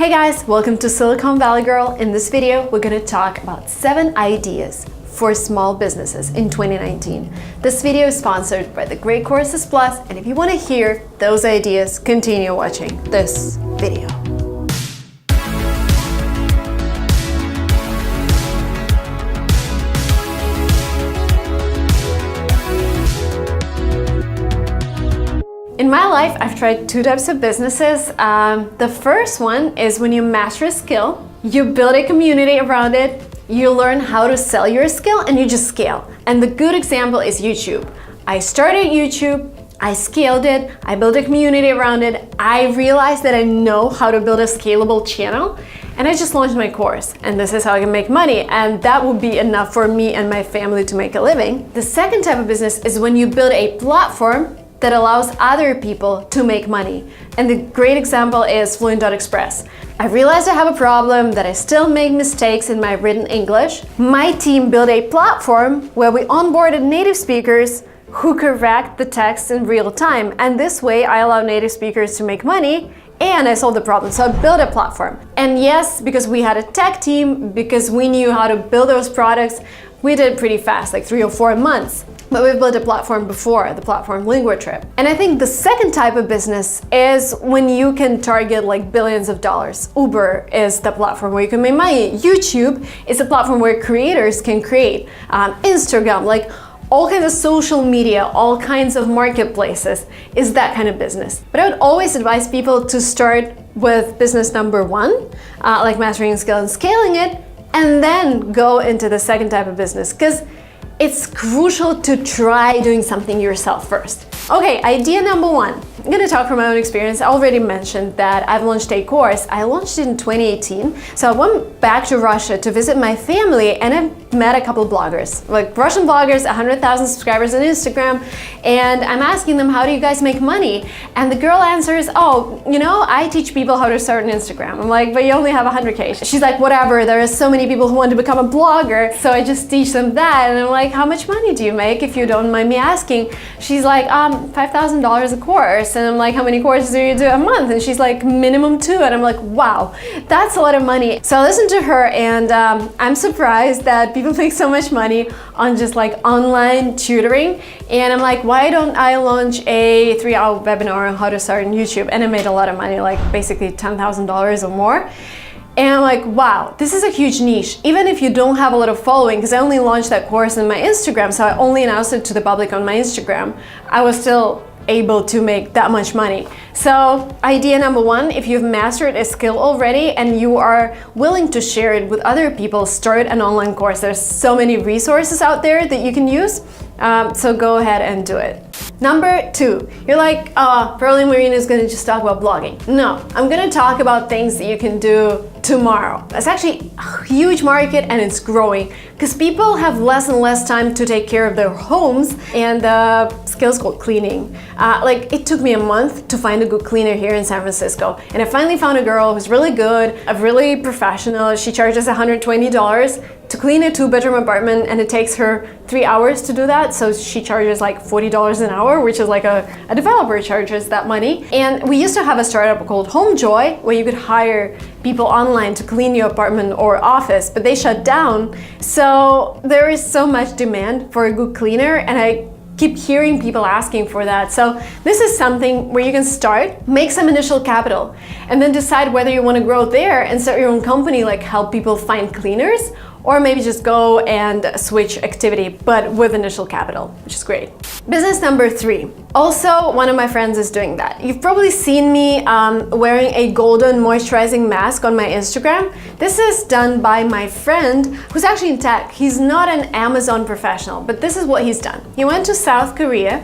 Hey guys, welcome to Silicon Valley Girl. In this video, we're gonna talk about 7 ideas for small businesses in 2019. This video is sponsored by the Great Courses Plus, and if you want to hear those ideas, continue watching this video. In my life, I've tried 2 types of businesses. The first one is when you master a skill, you build a community around it, you learn how to sell your skill, and you just scale. And the good example is YouTube. I started YouTube, I scaled it, I built a community around it, I realized that I know how to build a scalable channel, and I just launched my course. And this is how I can make money, and that will be enough for me and my family to make a living. The second type of business is when you build a platform that allows other people to make money. And the great example is Fluent.Express. I realized I have a problem, that I still make mistakes in my written English. My team built a platform where we onboarded native speakers who correct the text in real time. And this way I allow native speakers to make money and I solved the problem. So I built a platform. And yes, because we had a tech team, because we knew how to build those products, we did it pretty fast, like 3 or 4 months. But we've built a platform before, the platform LinguaTrip. And I think the second type of business is when you can target like billions of dollars. Uber is the platform where you can make money. YouTube is a platform where creators can create. Instagram, like all kinds of social media, all kinds of marketplaces is that kind of business. But I would always advise people to start with business number 1, like mastering a skill and scaling it, and then go into the second type of business, because it's crucial to try doing something yourself first. Okay, idea number 1. I'm gonna talk from my own experience. I already mentioned that I've launched a course. I launched it in 2018. So I went back to Russia to visit my family and I met a couple bloggers, like Russian bloggers, 100,000 subscribers on Instagram. And I'm asking them, how do you guys make money? And the girl answers, oh, you know, I teach people how to start an Instagram. I'm like, but you only have 100K. She's like, whatever, there are so many people who want to become a blogger. So I just teach them that. And I'm like, how much money do you make, if you don't mind me asking? She's like, $5,000 a course. And I'm like, how many courses do you do a month? And she's like, minimum 2. And I'm like, wow, that's a lot of money. So I listened to her and I'm surprised that people make so much money on just like online tutoring. And I'm like, why don't I launch a 3-hour webinar on how to start on YouTube? And I made a lot of money, like basically $10,000 or more. And I'm like, wow, this is a huge niche. Even if you don't have a lot of following, because I only launched that course on my Instagram, so I only announced it to the public on my Instagram, I was still able to make that much money. So idea number 1, if you've mastered a skill already and you are willing to share it with other people, start an online course. There's so many resources out there that you can use. So go ahead and do it. Number 2, you're like, Pearly Marina is gonna just talk about blogging. No, I'm gonna talk about things that you can do tomorrow. That's actually a huge market and it's growing because people have less and less time to take care of their homes, and the skill is called cleaning. Like it took me a month to find a good cleaner here in San Francisco, and I finally found a girl who's really good, really professional. She charges $120 to clean a 2-bedroom apartment, and it takes her 3 hours to do that. So she charges like $40 an hour, which is like a developer charges that money. And we used to have a startup called HomeJoy where you could hire people online to clean your apartment or office, but they shut down. So there is so much demand for a good cleaner, and I keep hearing people asking for that. So this is something where you can start, make some initial capital, and then decide whether you want to grow there and start your own company, like help people find cleaners, or maybe just go and switch activity, but with initial capital, which is great. Business number 3. Also, one of my friends is doing that. You've probably seen me wearing a golden moisturizing mask on my Instagram. This is done by my friend who's actually in tech. He's not an Amazon professional, but this is what he's done. He went to South Korea,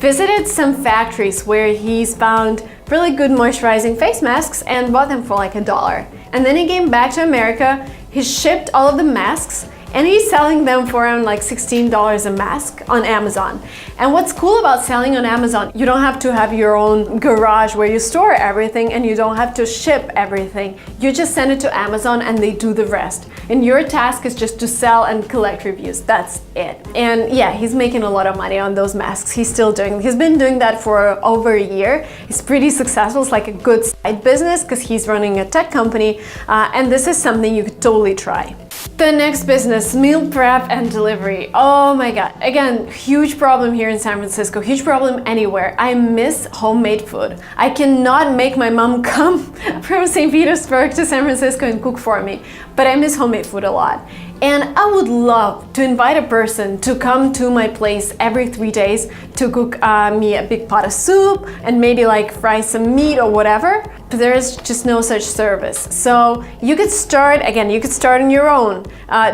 visited some factories where he's found really good moisturizing face masks and bought them for like $1. And then he came back to America. He shipped all of the masks and he's selling them for around like $16 a mask on Amazon. And what's cool about selling on Amazon, you don't have to have your own garage where you store everything, and you don't have to ship everything. You just send it to Amazon and they do the rest. And your task is just to sell and collect reviews. That's it. And yeah, he's making a lot of money on those masks. He's been doing that for over a year. He's pretty successful. It's like a good side business because he's running a tech company, and this is something you could totally try. The next business, meal prep and delivery. Oh my God. Again, huge problem here in San Francisco, huge problem anywhere. I miss homemade food. I cannot make my mom come from St. Petersburg to San Francisco and cook for me, but I miss homemade food a lot. And I would love to invite a person to come to my place every 3 days to cook me a big pot of soup and maybe like fry some meat or whatever. But there's just no such service. So you could start on your own,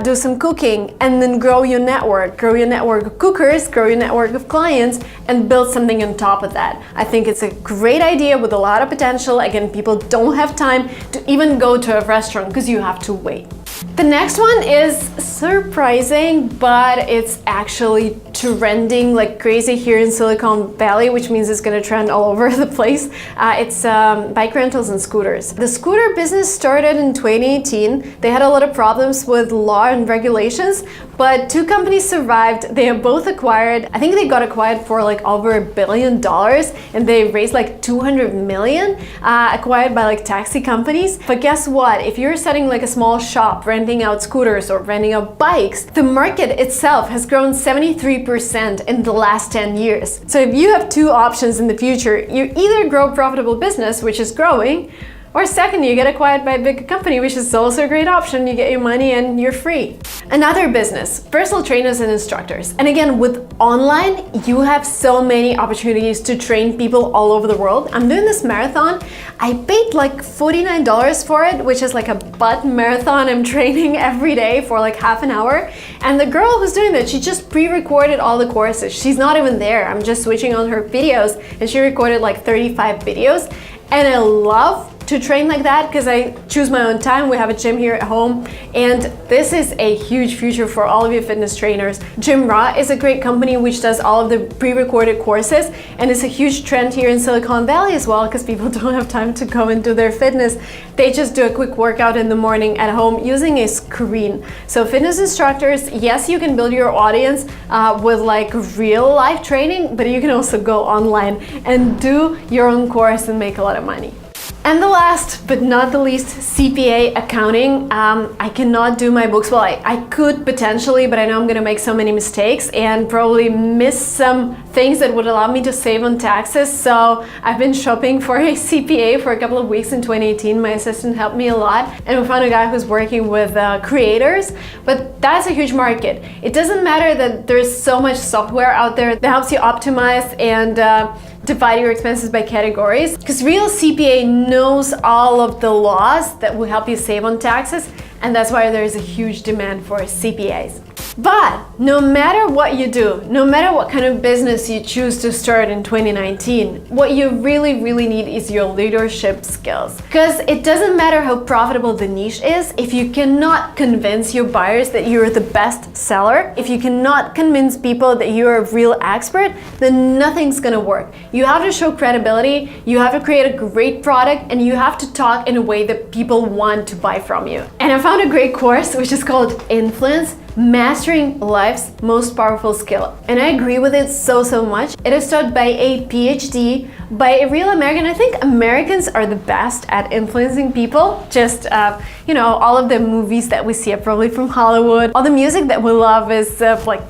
do some cooking, and then grow your network of cookers, grow your network of clients, and build something on top of that. I think it's a great idea with a lot of potential. Again, people don't have time to even go to a restaurant because you have to wait. The next one is surprising, but it's actually trending like crazy here in Silicon Valley, which means it's gonna trend all over the place. It's bike rentals and scooters. The scooter business started in 2018. They had a lot of problems with law and regulations, but 2 companies survived. They are both acquired. I think they got acquired for like over $1 billion, and they raised like 200 million, acquired by like taxi companies. But guess what? If you're setting like a small shop, renting out scooters or renting out bikes, the market itself has grown 73% in the last 10 years. So if you have 2 options in the future, you either grow a profitable business, which is growing, or second, you get acquired by a big company, which is also a great option. You get your money and you're free. Another business, personal trainers and instructors. And again, with online, you have so many opportunities to train people all over the world. I'm doing this marathon. I paid like $49 for it, which is like a butt marathon. I'm training every day for like half an hour. And the girl who's doing that, she just pre-recorded all the courses. She's not even there. I'm just switching on her videos, and she recorded like 35 videos. And I love to train like that because I choose my own time. We have a gym here at home, and this is a huge future for all of you fitness trainers. Gymra is a great company which does all of the pre-recorded courses, and it's a huge trend here in Silicon Valley as well because people don't have time to go and do their fitness. They just do a quick workout in the morning at home using a screen. So fitness instructors, yes, you can build your audience with like real life training, but you can also go online and do your own course and make a lot of money. And the last but not the least, CPA accounting. I cannot do my books. Well, I could potentially, but I know I'm gonna make so many mistakes and probably miss some things that would allow me to save on taxes. So I've been shopping for a CPA for a couple of weeks in 2018. My assistant helped me a lot, and we found a guy who's working with creators, but that's a huge market. It doesn't matter that there's so much software out there that helps you optimize and divide your expenses by categories, because real CPA knows all of the laws that will help you save on taxes, and that's why there is a huge demand for CPAs. But no matter what you do, no matter what kind of business you choose to start in 2019, what you really need is your leadership skills. Because it doesn't matter how profitable the niche is, if you cannot convince your buyers that you're the best seller, if you cannot convince people that you're a real expert, then nothing's gonna work. You have to show credibility, you have to create a great product, and you have to talk in a way that people want to buy from you. And I found a great course which is called Influence: Mastering Life's Most Powerful Skill. And I agree with it so much. It is taught by a PhD, by a real American. I think Americans are the best at influencing people. Just, you know, all of the movies that we see are probably from Hollywood. All the music that we love is like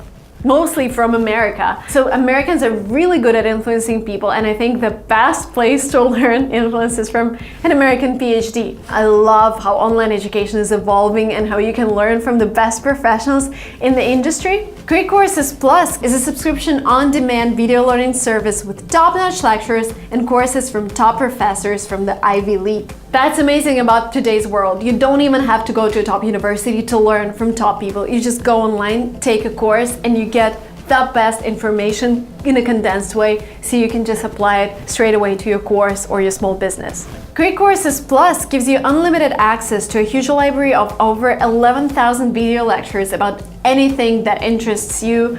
mostly from America. So Americans are really good at influencing people, and I think the best place to learn influence is from an American PhD. I love how online education is evolving and how you can learn from the best professionals in the industry. Great Courses Plus is a subscription on-demand video learning service with top-notch lectures and courses from top professors from the Ivy League. That's amazing about today's world. You don't even have to go to a top university to learn from top people. You just go online, take a course, and you get the best information in a condensed way so you can just apply it straight away to your course or your small business. Great Courses Plus gives you unlimited access to a huge library of over 11,000 video lectures about anything that interests you.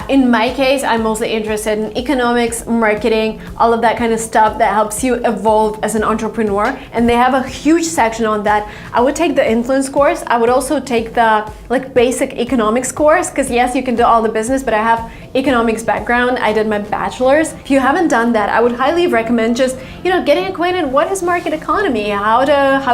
In my case, I'm mostly interested in economics, marketing, all of that kind of stuff that helps you evolve as an entrepreneur. And they have a huge section on that. I would take the influence course. I would also take the basic economics course, because yes, you can do all the business, but I have economics background. I did my bachelor's. If you haven't done that, I would highly recommend just, getting acquainted. What is market economy? How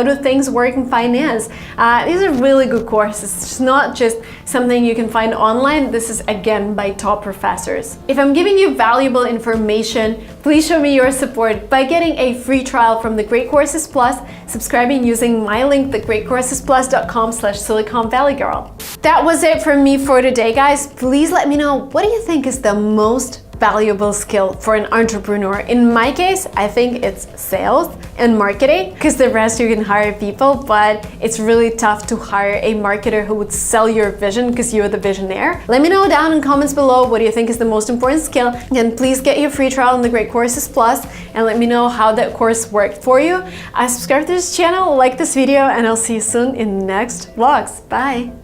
do things work in finance? These are really good courses. It's not just something you can find online. This is again by top professors. If I'm giving you valuable information, please show me your support by getting a free trial from the Great Courses Plus, subscribing using my link, thegreatcoursesplus.com/Silicon Valley Girl. That was it from me for today, guys. Please let me know, what do you think is the most valuable skill for an entrepreneur? In my case, I think it's sales and marketing, because the rest you can hire people, but it's really tough to hire a marketer who would sell your vision because you're the visionaire. Let me know down in comments below, what do you think is the most important skill? And please get your free trial on the Great Courses Plus and let me know how that course worked for you. Subscribe to this channel, like this video, and I'll see you soon in next vlogs. Bye!